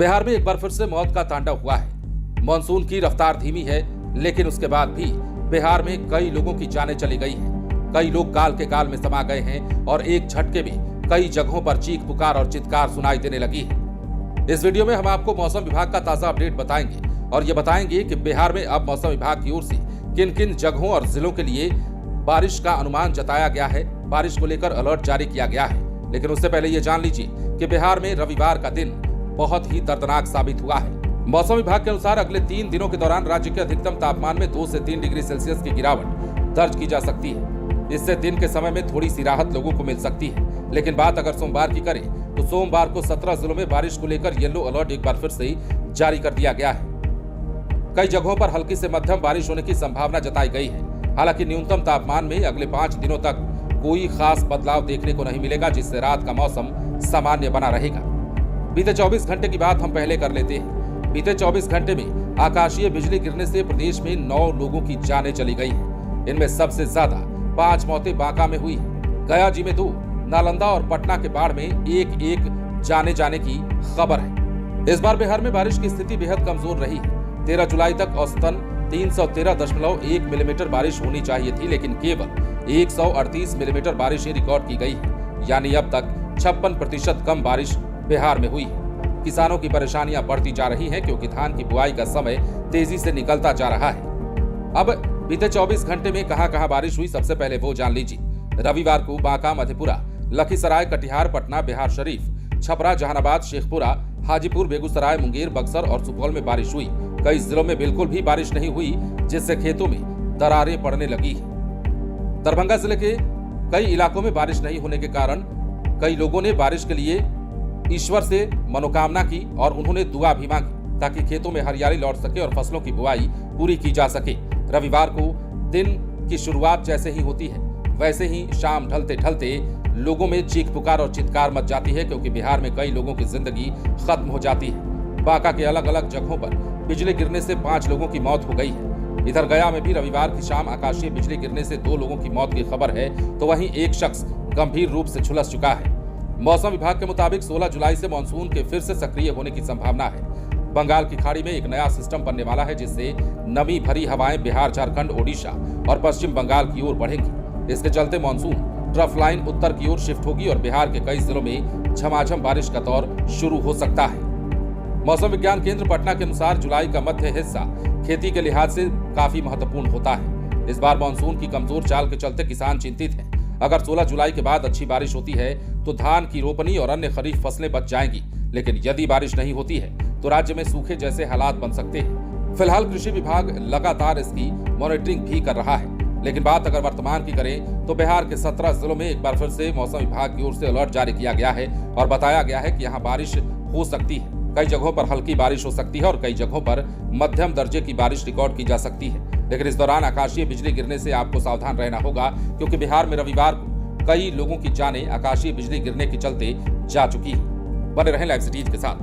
बिहार में एक बार फिर से मौत का तांडव हुआ है। मानसून की रफ्तार धीमी है, लेकिन उसके बाद भी बिहार में कई लोगों की जानें चली गई हैं। कई लोग गाल के गाल में समा गए हैं और एक झटके में कई जगहों पर चीख पुकार और चित्कार सुनाई देने लगी है। इस वीडियो में हम आपको मौसम विभाग का ताजा अपडेट बताएंगे और ये बताएंगे कि बिहार में अब मौसम विभाग की ओर से किन किन जगहों और जिलों के लिए बारिश का अनुमान जताया गया है, बारिश को लेकर अलर्ट जारी किया गया है। लेकिन उससे पहले ये जान लीजिए कि बिहार में रविवार का दिन बहुत ही दर्दनाक साबित हुआ है। मौसम विभाग के अनुसार अगले 3 दिनों के दौरान राज्य के अधिकतम तापमान में 2 से 3 डिग्री सेल्सियस की गिरावट दर्ज की जा सकती है। इससे दिन के समय में थोड़ी सी राहत लोगों को मिल सकती है। लेकिन बात अगर सोमवार की करें तो सोमवार को 17 जिलों में बारिश को लेकर येलो अलर्ट एक बार फिर से जारी कर दिया गया है। कई जगहों पर हल्की से मध्यम बारिश होने की संभावना जताई गई है। हालांकि न्यूनतम तापमान में अगले 5 दिनों तक कोई खास बदलाव देखने को नहीं मिलेगा, जिससे रात का मौसम सामान्य बना रहेगा। बीते 24 घंटे की बात हम पहले कर लेते हैं। बीते 24 घंटे में आकाशीय बिजली गिरने से प्रदेश में 9 लोगों की जानें चली गई हैं। इनमें सबसे ज्यादा 5 मौतें बांका में हुई हैं। गया जी में 2, नालंदा और पटना के बाढ़ में एक जाने जाने की खबर है। इस बार बिहार में बारिश की स्थिति बेहद कमजोर रही है। 13 जुलाई तक औसतन 313.1 मिलीमीटर बारिश होनी चाहिए थी, लेकिन केवल 138 मिलीमीटर बारिश ही रिकॉर्ड की गई है। यानी अब तक 56% कम बारिश बिहार में हुई है। किसानों की परेशानियां बढ़ती जा रही हैं, क्योंकि धान की बुआई का समय तेजी से निकलता जा रहा है। अब बीते 24 घंटे में कहां-कहां बारिश हुई, सबसे पहले वो जान लीजिए। रविवार को बांका, मधेपुरा, लखीसराय, कटिहार, पटना, बिहार शरीफ, छपरा, जहानाबाद, शेखपुरा, हाजीपुर, बेगूसराय, मुंगेर, बक्सर और सुपौल में बारिश हुई। कई जिलों में बिल्कुल भी बारिश नहीं हुई, जिससे खेतों में दरारें पड़ने लगी है। दरभंगा जिले के कई इलाकों में बारिश नहीं होने के कारण कई लोगों ने बारिश के लिए ईश्वर से मनोकामना की और उन्होंने दुआ भी मांगी, ताकि खेतों में हरियाली लौट सके और फसलों की बुआई पूरी की जा सके। रविवार को दिन की शुरुआत जैसे ही होती है, वैसे ही शाम ढलते ढलते लोगों में चीख पुकार और चित्कार मच जाती है, क्योंकि बिहार में कई लोगों की जिंदगी खत्म हो जाती है। बांका के अलग अलग जगहों पर बिजली गिरने से 5 लोगों की मौत हो गई है। इधर गया में भी रविवार की शाम आकाशीय बिजली गिरने से 2 लोगों की मौत की खबर है, तो वहीं एक शख्स गंभीर रूप से झुलस चुका है। मौसम विभाग के मुताबिक 16 जुलाई से मानसून के फिर से सक्रिय होने की संभावना है। बंगाल की खाड़ी में एक नया सिस्टम बनने वाला है, जिससे नमी भरी हवाएं बिहार, झारखंड, ओडिशा और पश्चिम बंगाल की ओर बढ़ेंगी। इसके चलते मानसून ट्रफ लाइन उत्तर की ओर शिफ्ट होगी और बिहार के कई जिलों में झमाझम बारिश का दौर शुरू हो सकता है। मौसम विज्ञान केंद्र पटना के अनुसार जुलाई का मध्य हिस्सा खेती के लिहाज से काफी महत्वपूर्ण होता है। इस बार मानसून की कमजोर चाल के चलते किसान चिंतित हैं। अगर 16 जुलाई के बाद अच्छी बारिश होती है तो धान की रोपनी और अन्य खरीफ फसलें बच जाएंगी, लेकिन यदि बारिश नहीं होती है तो राज्य में सूखे जैसे हालात बन सकते हैं। फिलहाल कृषि विभाग लगातार इसकी मॉनिटरिंग भी कर रहा है। लेकिन बात अगर वर्तमान की करें तो बिहार के 17 जिलों में एक बार फिर से मौसम विभाग की ओर से अलर्ट जारी किया गया है और बताया गया है कि यहाँ बारिश हो सकती है। कई जगहों पर हल्की बारिश हो सकती है और कई जगहों पर मध्यम दर्जे की बारिश रिकॉर्ड की जा सकती है। लेकिन इस दौरान आकाशीय बिजली गिरने से आपको सावधान रहना होगा, क्योंकि बिहार में रविवार को कई लोगों की जानें आकाशीय बिजली गिरने के चलते जा चुकी है। बने रहें लाइव सिटीज के साथ।